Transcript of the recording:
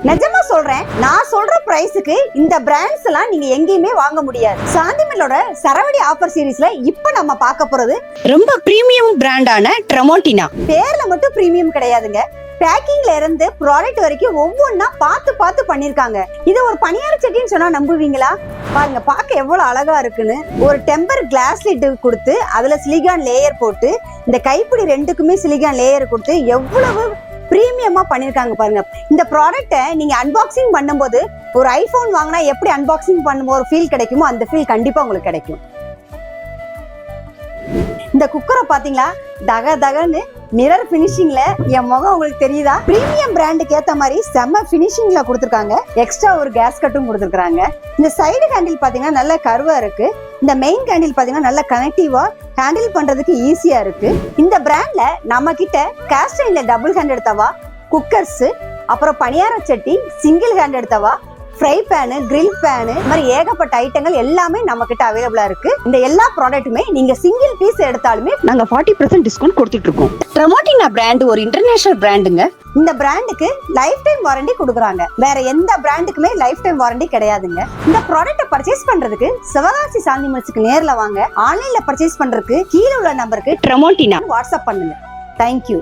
நிஜமா சொல்றேன், நான் சொல்ற பிரைஸுக்கு இந்த பிராண்ட்ஸ் எல்லாம் நீங்க எங்கேயுமே வாங்க முடியாது. சாந்திமலோட சரவடி ஆஃபர் சீரீஸ்ல இப்ப நம்ம பார்க்க போறது ரொம்ப பிரீமியம் பிராண்டான ட்ரமோட்டினா. பேர்ல மட்டும் பிரீமியம் கிடையாதுங்க, பேக்கிங்ல இருந்து ப்ராடக்ட் வரைக்கும் ஒவ்வொன்னா பார்த்து பார்த்து பண்ணிருக்காங்க. இது ஒரு பணியார சட்டின்னு சொன்னா நம்புவீங்களா? பாருங்க, பார்க்க எவ்வளவு அழகா இருக்குன்னு. ஒரு டெம்பர் கிளாஸ் லிட் கொடுத்து அதுல சிலிகான் லேயர் போட்டு இந்த கைப்பிடி ரெண்டுக்குமே சிலிகான் லேயர் கொடுத்து எவ்வளவு பிரீமியமா பண்ணிருக்காங்க பாருங்க. இந்த ப்ராடக்ட்டை நீங்க அன்பாக்சிங் பண்ணும்போது ஒரு ஐபோன் வாங்கினா எப்படி அன்பாக்சிங் பண்ணும்போது ஒரு ஃபீல் கிடைக்குமோ அந்த ஃபீல் கண்டிப்பா உங்களுக்கு கிடைக்கும். இந்த குக்கரை பாத்தீங்களா, தக தகன்னு மிரர் பினிஷிங்ல என் முகம் உங்களுக்கு தெரியுதா? பிரீமியம் பிராண்டுக்கு ஏத்த மாதிரி செம்ம பினிஷிங்ல கொடுத்துருக்காங்க. எக்ஸ்ட்ரா ஒரு கேஸ் கட்டும் கொடுத்துருக்காங்க. இந்த சைடு ஹேண்டில் பாத்தீங்கன்னா நல்ல கர்வா இருக்கு. இந்த மெயின் ஹேண்டில் பாத்தீங்கன்னா நல்ல கனெக்டிவா ஹேண்டில் பண்றதுக்கு ஈஸியா இருக்கு. இந்த பிராண்ட்ல நம்ம கிட்ட காஸ்ட் அயர்ன்ல டபுள் ஹேண்ட் தவா, குக்கர்ஸ், அப்புறம் பணியார சட்டி, சிங்கிள் ஹேண்ட் தவா, ஃப்ரை பேனு, கிரில் பேனு, மாதிரி ஏகப்பட்ட ஐட்டங்கள் எல்லாமே நம்ம கிட்ட அவைலபிளா இருக்கு. இந்த எல்லா ப்ராடக்ட்டுமே நீங்க சிங்கிள் பீஸ் எடுத்தாலுமே நாங்க 40% டிஸ்கவுண்ட் கொடுத்துட்டு இருக்கோம். ட்ரமோட்டினா பிராண்ட் ஒரு இன்டர்நேஷனல் பிராண்டுங்க. இந்த பிராண்டுக்கு லைஃப் டைம் வாரண்டி கொடுக்குறாங்க. வேற எந்த பிராண்டுக்குமே லைஃப் டைம் வாரண்டி கிடையாதுங்க. இந்த ப்ராடக்ட்டை பர்ச்சேஸ் பண்றதுக்கு சிவகாசி சாந்திமல்ஸ்க்கு நேர்ல வாங்க. ஆன்லைன்ல பர்ச்சேஸ் பண்றதுக்கு கீழே உள்ள நம்பருக்கு ட்ரமோட்டினா வாட்ஸ்அப் பண்ணுங்க. தேங்க்யூ.